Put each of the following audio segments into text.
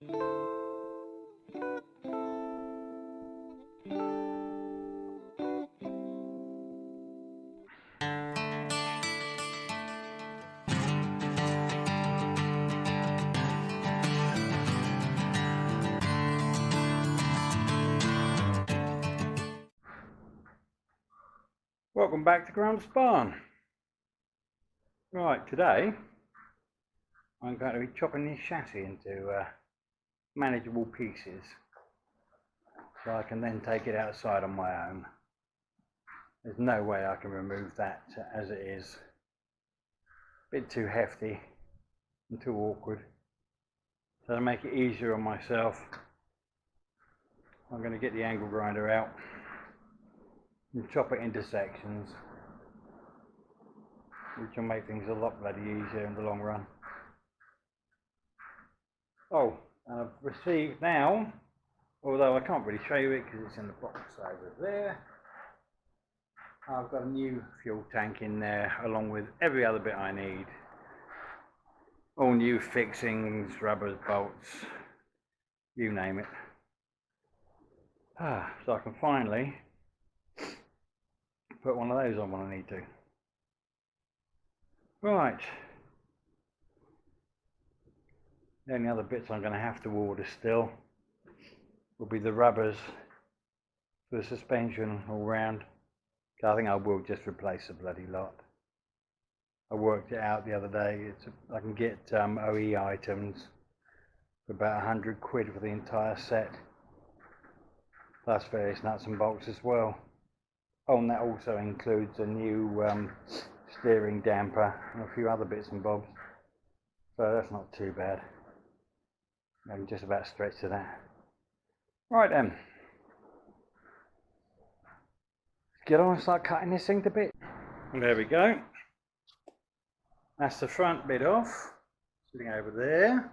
Welcome back to Grump's Barn. Right, today I'm going to be chopping this chassis into manageable pieces so I can then take it outside on my own. There's no way I can remove that as it is. A bit too hefty and too awkward. So to make it easier on myself, I'm going to get the angle grinder out and chop it into sections, which will make things a lot bloody easier in the long run. Oh, and I've received now, although I can't really show you it because it's in the box over there, I've got a new fuel tank in there along with every other bit I need. All new fixings, rubbers, bolts, you name it. So I can finally put one of those on when I need to. Right. The only other bits I'm going to have to order still will be the rubbers for the suspension all round. I think I will just replace the bloody lot. I worked it out the other day. I can get OE items for about 100 quid for the entire set, plus various nuts and bolts as well. Oh, and that also includes a new steering damper and a few other bits and bobs. So that's not too bad. I can just about stretch to that. Right then. Let's get on and start cutting this thing to bits. There we go. That's the front bit off, sitting over there.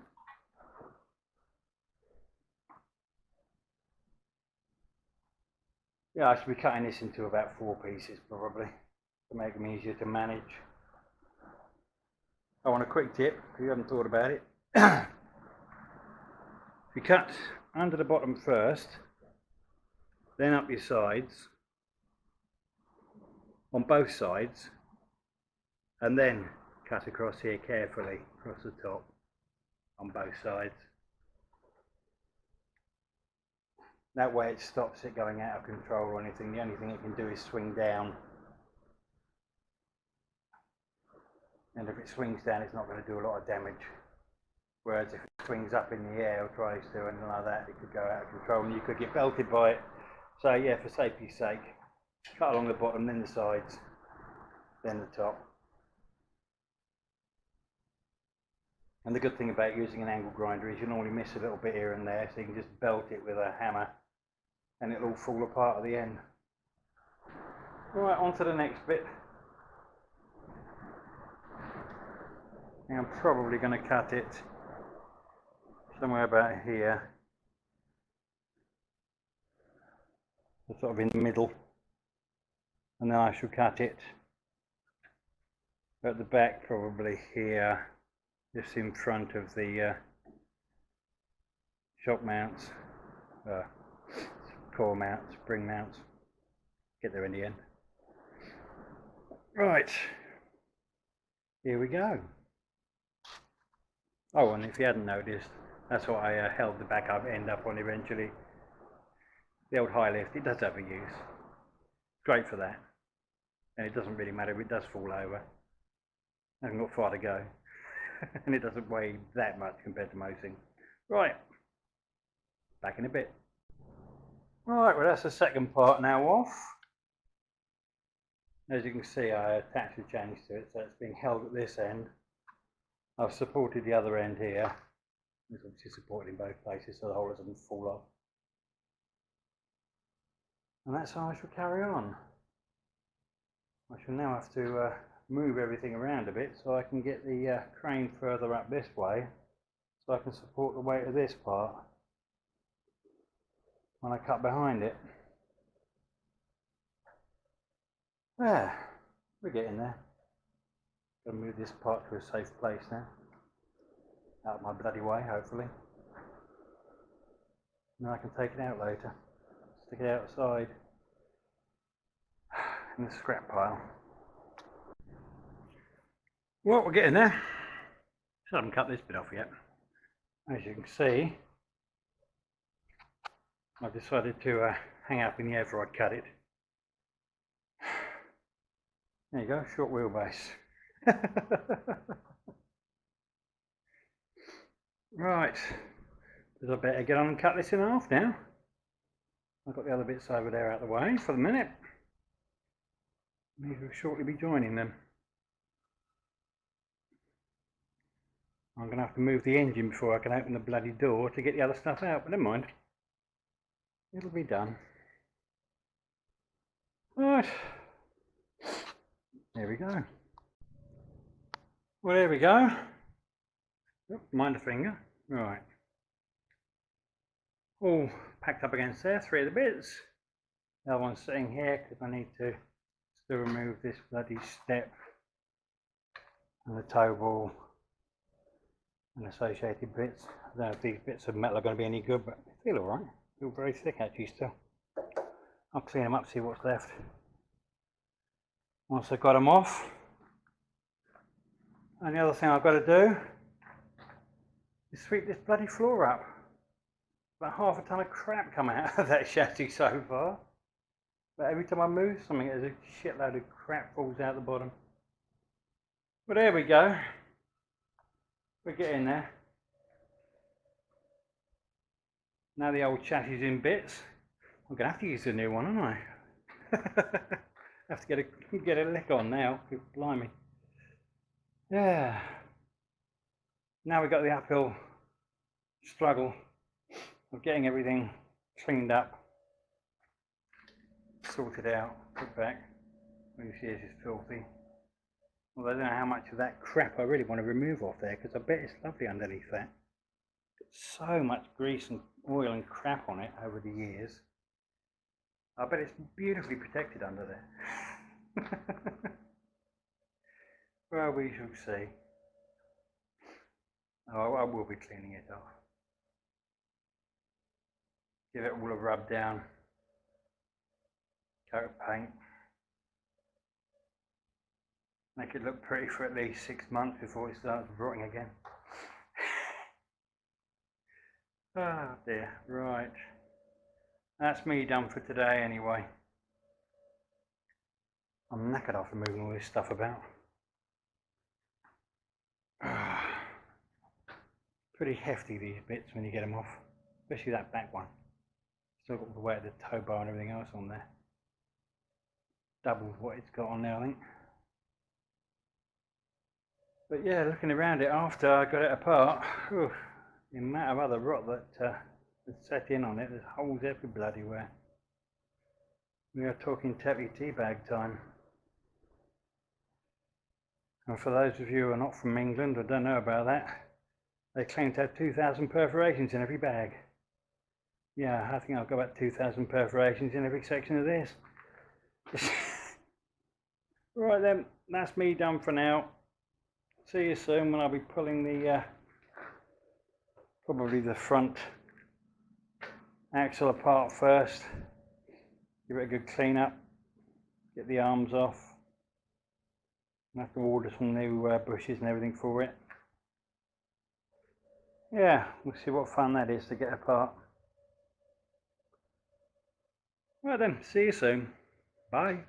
Yeah, I should be cutting this into about 4 pieces probably to make them easier to manage. I want a quick tip if you haven't thought about it. If you cut under the bottom first, then up your sides, on both sides, and then cut across here carefully, across the top, on both sides. That way it stops it going out of control or anything. The only thing it can do is swing down. And if it swings down, it's not going to do a lot of damage. Whereas if it swings up in the air or tries to, or anything like that, it could go out of control and you could get belted by it. So yeah, for safety's sake, cut along the bottom, then the sides, then the top. And the good thing about using an angle grinder is you normally miss a little bit here and there, so you can just belt it with a hammer and it'll all fall apart at the end. Right, on to the next bit. Now I'm probably going to cut it somewhere about here, sort of in the middle, and then I shall cut it at the back, probably here, just in front of the shock mounts, core mounts, spring mounts. Get there in the end. Right, here we go. Oh, and if you hadn't noticed, that's what I held the back up end up on eventually. The old high lift, it does have a use. Great for that. And it doesn't really matter if it does fall over. I haven't got far to go. And it doesn't weigh that much compared to most things. Right, back in a bit. Right, well that's the second part now off. As you can see, I attached the chains to it, so it's being held at this end. I've supported the other end here. It's obviously supported in both places so the hole doesn't fall off. And that's how I shall carry on. I shall now have to move everything around a bit so I can get the crane further up this way so I can support the weight of this part when I cut behind it. There, we're getting there. Gotta move this part to a safe place now. Out of my bloody way, hopefully. and I can take it out later. Stick it outside in the scrap pile. Well, we're getting there. Still haven't cut this bit off yet. As you can see, I've decided to hang up in the air before I cut it. There you go, short wheelbase. Right, I better get on and cut this in half now. I've got the other bits over there out of the way for the minute. We will shortly be joining them. I'm going to have to move the engine before I can open the bloody door to get the other stuff out, but never mind. It'll be done. Right. There we go. Well, there we go. Oh, mind a finger. Right. All packed up against there, 3 of the bits. The other one's sitting here because I need to still remove this bloody step and the tow ball and associated bits. I don't know if these bits of metal are going to be any good, but they feel alright. Feel very thick actually still. I'll clean them up, see what's left. Once I've got them off. And the other thing I've got to do is sweep this bloody floor up. About half a ton of crap come out of that chassis so far. But every time I move something, there's a shitload of crap falls out the bottom. But there we go. We're getting there. Now the old chassis is in bits. I'm going to have to use the new one, aren't I? Have to get a lick on now. Blimey. Yeah. Now we've got the uphill struggle of getting everything cleaned up, sorted out, put back. What you see is filthy. Well, I don't know how much of that crap I really want to remove off there, because I bet it's lovely underneath that. Got so much grease and oil and crap on it over the years. I bet it's beautifully protected under there. Well, we shall see. Oh, I will be cleaning it off. Give it all a rub down. Coat of paint. Make it look pretty for at least 6 months before it starts rotting again. Oh dear, right. That's me done for today anyway. I'm knackered after moving all this stuff about. Pretty hefty these bits when you get them off, especially that back one. Still got the weight of the tow bar and everything else on there. Double what it's got on there, I think. But yeah, looking around it after I got it apart, whew, the amount of other rot that set in on it, there's holes every bloody where. We are talking Teppy teabag time. And for those of you who are not from England or don't know about that, they claim to have 2,000 perforations in every bag. Yeah, I think I've got about 2,000 perforations in every section of this. Right then, that's me done for now. See you soon when I'll be pulling the probably the front axle apart first. Give it a good clean up. Get the arms off. I have to order some new bushes and everything for it. Yeah, we'll see what fun that is to get apart. Right then, see you soon. Bye.